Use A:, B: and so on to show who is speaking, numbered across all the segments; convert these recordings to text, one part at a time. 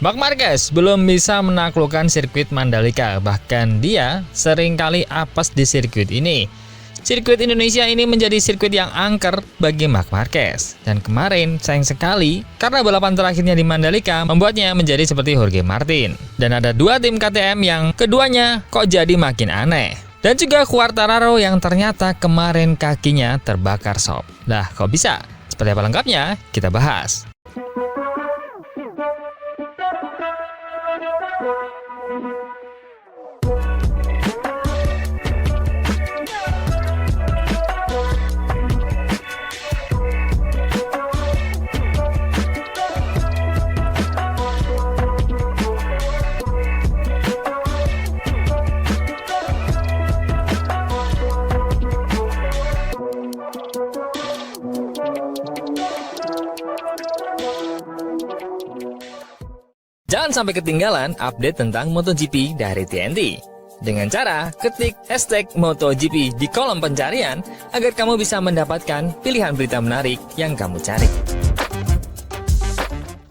A: Marc Marquez belum bisa menaklukkan sirkuit Mandalika, bahkan dia seringkali apes di sirkuit ini. Sirkuit Indonesia ini menjadi sirkuit yang angker bagi Marc Marquez. Dan kemarin sayang sekali karena balapan terakhirnya di Mandalika membuatnya menjadi seperti Jorge Martin. Dan ada dua tim KTM yang keduanya kok jadi makin aneh. Dan juga Quartararo yang ternyata kemarin kakinya terbakar sob. Lah kok bisa? Seperti apa lengkapnya? Kita bahas. Jangan sampai ketinggalan update tentang MotoGP dari TNT. Dengan cara ketik hashtag MotoGP di kolom pencarian agar kamu bisa mendapatkan pilihan berita menarik yang kamu cari.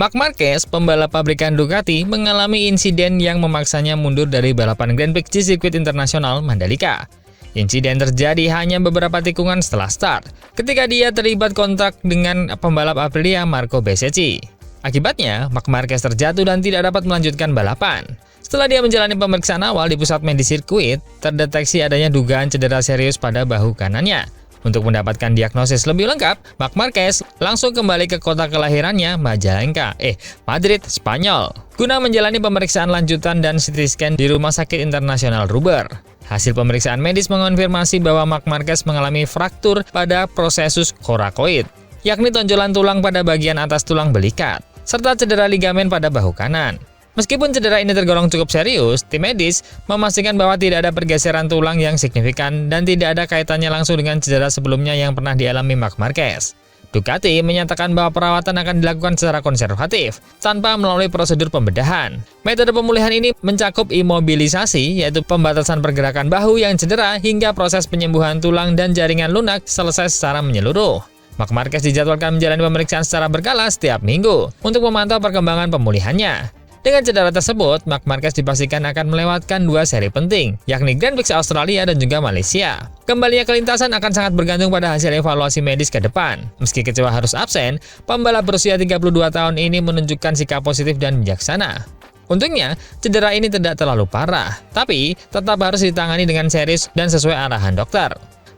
A: Marc Marquez, pembalap pabrikan Ducati, mengalami insiden yang memaksanya mundur dari balapan Grand Prix di sirkuit internasional Mandalika. Insiden terjadi hanya beberapa tikungan setelah start, ketika dia terlibat kontak dengan pembalap Aprilia Marco Bezzecchi. Akibatnya, Marc Marquez terjatuh dan tidak dapat melanjutkan balapan. Setelah dia menjalani pemeriksaan awal di pusat medis sirkuit, terdeteksi adanya dugaan cedera serius pada bahu kanannya. Untuk mendapatkan diagnosis lebih lengkap, Marc Marquez langsung kembali ke kota kelahirannya, Madrid, Spanyol, guna menjalani pemeriksaan lanjutan dan CT scan di Rumah Sakit Internasional Ruber. Hasil pemeriksaan medis mengonfirmasi bahwa Marc Marquez mengalami fraktur pada prosesus coracoid, yakni tonjolan tulang pada bagian atas tulang belikat, serta cedera ligamen pada bahu kanan. Meskipun cedera ini tergolong cukup serius, tim medis memastikan bahwa tidak ada pergeseran tulang yang signifikan dan tidak ada kaitannya langsung dengan cedera sebelumnya yang pernah dialami Marc Marquez. Ducati menyatakan bahwa perawatan akan dilakukan secara konservatif, tanpa melalui prosedur pembedahan. Metode pemulihan ini mencakup imobilisasi, yaitu pembatasan pergerakan bahu yang cedera hingga proses penyembuhan tulang dan jaringan lunak selesai secara menyeluruh. Marc Marquez dijadwalkan menjalani pemeriksaan secara berkala setiap minggu untuk memantau perkembangan pemulihannya. Dengan cedera tersebut, Marc Marquez dipastikan akan melewatkan dua seri penting, yakni Grand Prix Australia dan juga Malaysia. Kembalinya ke lintasan akan sangat bergantung pada hasil evaluasi medis ke depan. Meski kecewa harus absen, pembalap berusia 32 tahun ini menunjukkan sikap positif dan bijaksana. Untungnya, cedera ini tidak terlalu parah, tapi tetap harus ditangani dengan serius dan sesuai arahan dokter.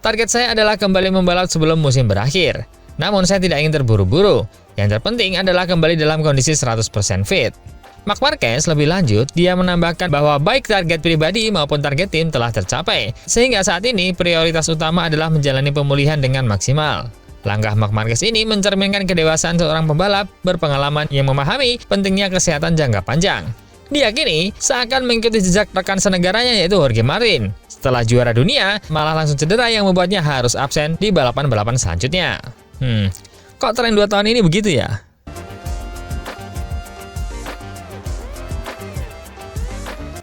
A: Target saya adalah kembali membalap sebelum musim berakhir. Namun saya tidak ingin terburu-buru. Yang terpenting adalah kembali dalam kondisi 100% fit. Marc Marquez lebih lanjut, dia menambahkan bahwa baik target pribadi maupun target tim telah tercapai. Sehingga saat ini prioritas utama adalah menjalani pemulihan dengan maksimal. Langkah Marc Marquez ini mencerminkan kedewasaan seorang pembalap berpengalaman yang memahami pentingnya kesehatan jangka panjang. Diyakini seakan mengikuti jejak rekan senegaranya yaitu Jorge Martin. Setelah juara dunia, malah langsung cedera yang membuatnya harus absen di balapan-balapan selanjutnya. Kok tren 2 tahun ini begitu ya?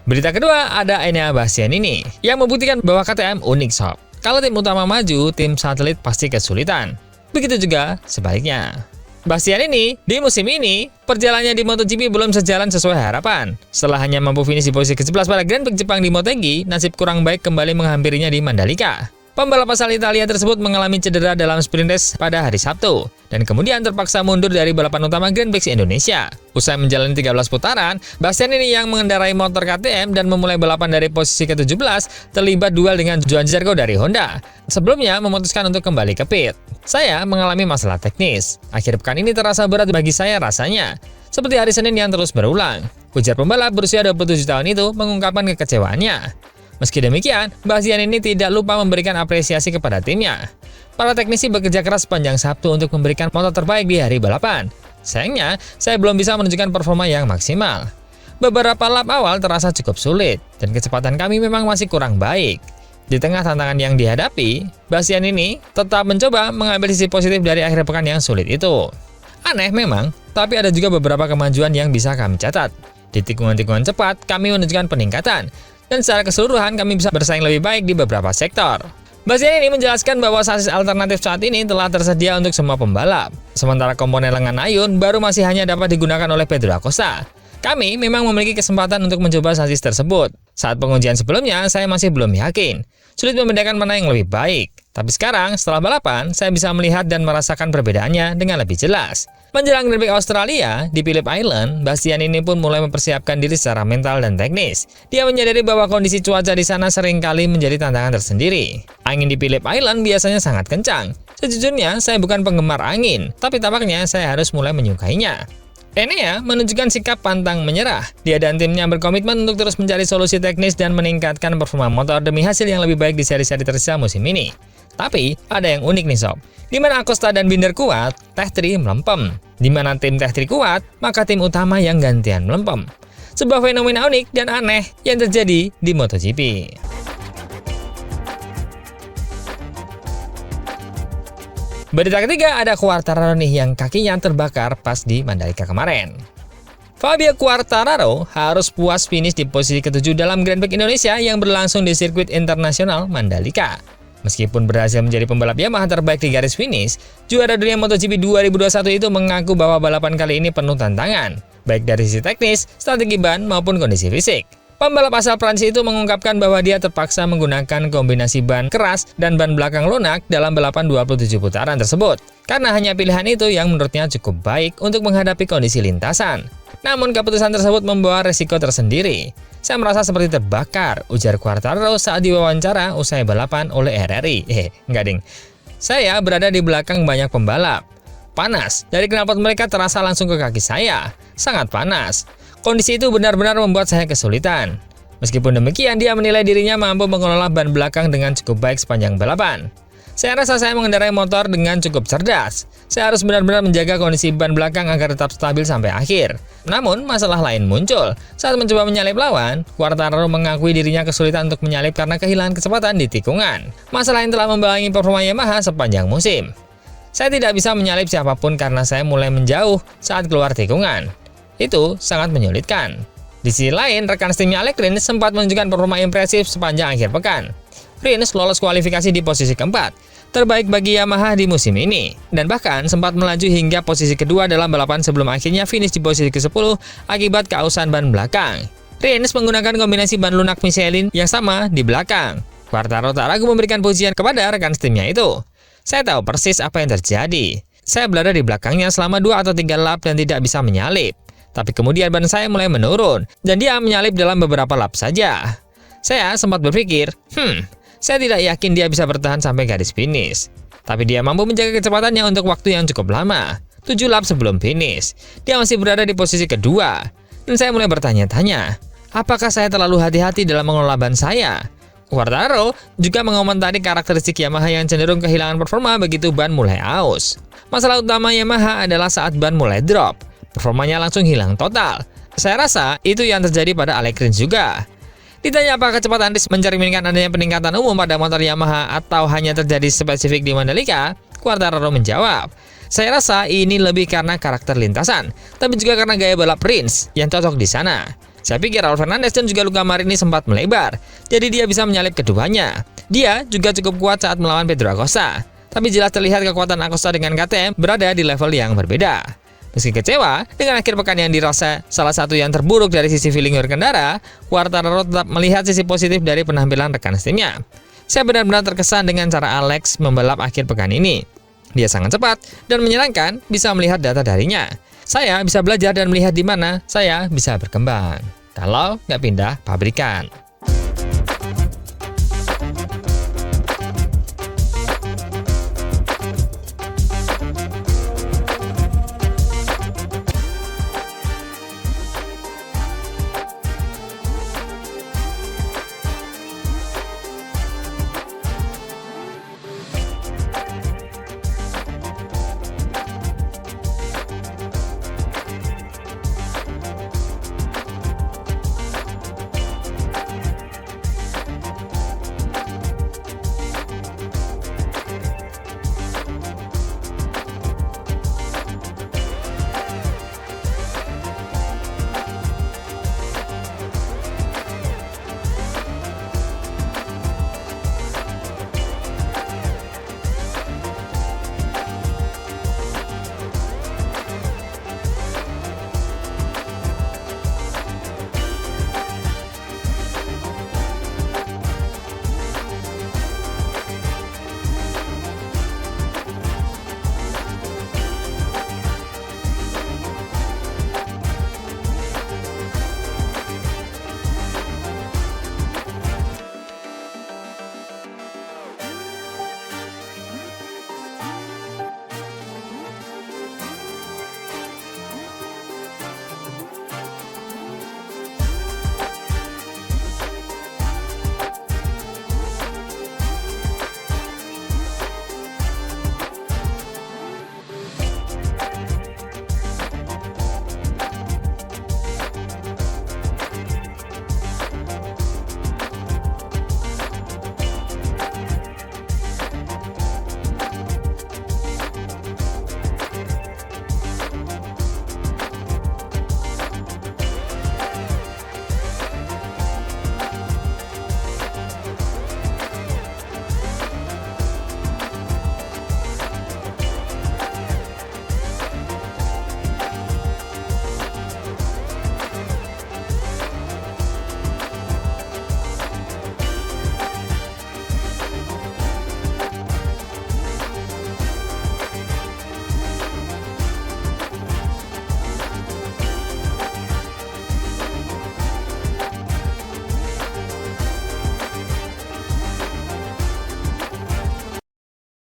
A: Berita kedua ada Enea Bastianini yang membuktikan bahwa KTM unik sob. Kalau tim utama maju, tim satelit pasti kesulitan. Begitu juga sebaliknya. Bastianini di musim ini, perjalanannya di MotoGP belum sejalan sesuai harapan. Setelah hanya mampu finish di posisi ke-11 pada Grand Prix Jepang di Motegi, nasib kurang baik kembali menghampirinya di Mandalika. Pembalap asal Italia tersebut mengalami cedera dalam sprint race pada hari Sabtu, dan kemudian terpaksa mundur dari balapan utama Grand Prix Indonesia. Usai menjalani 13 putaran, Bastianini yang mengendarai motor KTM dan memulai balapan dari posisi ke-17 terlibat duel dengan Joan Zarco dari Honda. Sebelumnya memutuskan untuk kembali ke pit. Saya mengalami masalah teknis. Akhir pekan ini terasa berat bagi saya rasanya. Seperti hari Senin yang terus berulang. Ujar pembalap berusia 27 tahun itu mengungkapkan kekecewaannya. Meski demikian, Bastianini tidak lupa memberikan apresiasi kepada timnya. Para teknisi bekerja keras sepanjang Sabtu untuk memberikan motor terbaik di hari balapan. Sayangnya, saya belum bisa menunjukkan performa yang maksimal. Beberapa lap awal terasa cukup sulit, dan kecepatan kami memang masih kurang baik. Di tengah tantangan yang dihadapi, Bastianini tetap mencoba mengambil sisi positif dari akhir pekan yang sulit itu. Aneh memang, tapi ada juga beberapa kemajuan yang bisa kami catat. Di tikungan-tikungan cepat, kami menunjukkan peningkatan, dan secara keseluruhan kami bisa bersaing lebih baik di beberapa sektor. Bastianini menjelaskan bahwa sasis alternatif saat ini telah tersedia untuk semua pembalap, sementara komponen lengan ayun baru masih hanya dapat digunakan oleh Pedro Acosta. Kami memang memiliki kesempatan untuk mencoba sasis tersebut. Saat pengujian sebelumnya, saya masih belum yakin. Sulit membedakan mana yang lebih baik. Tapi sekarang, setelah balapan, saya bisa melihat dan merasakan perbedaannya dengan lebih jelas. Menjelang Grand Prix Australia, di Phillip Island, Bastian ini pun mulai mempersiapkan diri secara mental dan teknis. Dia menyadari bahwa kondisi cuaca di sana seringkali menjadi tantangan tersendiri. Angin di Phillip Island biasanya sangat kencang. Sejujurnya, saya bukan penggemar angin, tapi tampaknya saya harus mulai menyukainya. Enea menunjukkan sikap pantang menyerah. Dia dan timnya berkomitmen untuk terus mencari solusi teknis dan meningkatkan performa motor demi hasil yang lebih baik di seri-seri tersisa musim ini. Tapi, ada yang unik nih sob. Di mana Acosta dan Binder kuat, Tech3 melempem. Di mana tim Tech3 kuat, maka tim utama yang gantian melempem. Sebuah fenomena unik dan aneh yang terjadi di MotoGP. Berita ketiga, ada Quartararo nih yang kakinya terbakar pas di Mandalika kemarin. Fabio Quartararo harus puas finish di posisi ke-7 dalam Grand Prix Indonesia yang berlangsung di sirkuit internasional Mandalika. Meskipun berhasil menjadi pembalap Yamaha terbaik di garis finish, juara dunia MotoGP 2021 itu mengaku bahwa balapan kali ini penuh tantangan, baik dari sisi teknis, strategi ban, maupun kondisi fisik. Pembalap asal Prancis itu mengungkapkan bahwa dia terpaksa menggunakan kombinasi ban keras dan ban belakang lunak dalam balapan 27 putaran tersebut, karena hanya pilihan itu yang menurutnya cukup baik untuk menghadapi kondisi lintasan. Namun keputusan tersebut membawa resiko tersendiri. Saya merasa seperti terbakar, ujar Quartararo saat diwawancara usai balapan oleh RRI. Enggak ding. Saya berada di belakang banyak pembalap. Panas, dari knalpot mereka terasa langsung ke kaki saya. Sangat panas. Kondisi itu benar-benar membuat saya kesulitan. Meskipun demikian, dia menilai dirinya mampu mengelola ban belakang dengan cukup baik sepanjang balapan. Saya rasa saya mengendarai motor dengan cukup cerdas. Saya harus benar-benar menjaga kondisi ban belakang agar tetap stabil sampai akhir. Namun, masalah lain muncul. Saat mencoba menyalip lawan, Quartararo mengakui dirinya kesulitan untuk menyalip karena kehilangan kecepatan di tikungan. Masalah yang telah membayangi performa Yamaha sepanjang musim. Saya tidak bisa menyalip siapapun karena saya mulai menjauh saat keluar tikungan. Itu sangat menyulitkan. Di sisi lain, rekan setimnya Alex Rins sempat menunjukkan performa impresif sepanjang akhir pekan. Rins lolos kualifikasi di posisi keempat, terbaik bagi Yamaha di musim ini, dan bahkan sempat melaju hingga posisi kedua dalam balapan sebelum akhirnya finish di posisi ke-10 akibat keausan ban belakang. Rins menggunakan kombinasi ban lunak Michelin yang sama di belakang. Quartararo tak ragu memberikan pujian kepada rekan setimnya itu. Saya tahu persis apa yang terjadi. Saya berada di belakangnya selama 2 atau 3 lap dan tidak bisa menyalip. Tapi kemudian ban saya mulai menurun, dan dia menyalip dalam beberapa lap saja. Saya sempat berpikir, saya tidak yakin dia bisa bertahan sampai garis finish. Tapi dia mampu menjaga kecepatannya untuk waktu yang cukup lama, 7 lap sebelum finish. Dia masih berada di posisi kedua, dan saya mulai bertanya-tanya, apakah saya terlalu hati-hati dalam mengelola ban saya? Quartararo juga mengomentari karakteristik Yamaha yang cenderung kehilangan performa begitu ban mulai aus. Masalah utama Yamaha adalah saat ban mulai drop. Performanya langsung hilang total. Saya rasa itu yang terjadi pada Alex Rins juga. Ditanya apakah kecepatan Rins mencerminkan adanya peningkatan umum pada motor Yamaha atau hanya terjadi spesifik di Mandalika, Quartararo menjawab, saya rasa ini lebih karena karakter lintasan, tapi juga karena gaya balap Rins yang cocok di sana. Saya pikir Raul Fernandez dan juga Luca Marini sempat melebar, jadi dia bisa menyalip keduanya. Dia juga cukup kuat saat melawan Pedro Acosta, tapi jelas terlihat kekuatan Acosta dengan KTM berada di level yang berbeda. Meski kecewa dengan akhir pekan yang dirasa salah satu yang terburuk dari sisi feeling berkendara, Quartararo tetap melihat sisi positif dari penampilan rekan setimnya. Saya benar-benar terkesan dengan cara Alex membalap akhir pekan ini. Dia sangat cepat dan menyenangkan bisa melihat data darinya. Saya bisa belajar dan melihat di mana saya bisa berkembang kalau nggak pindah pabrikan.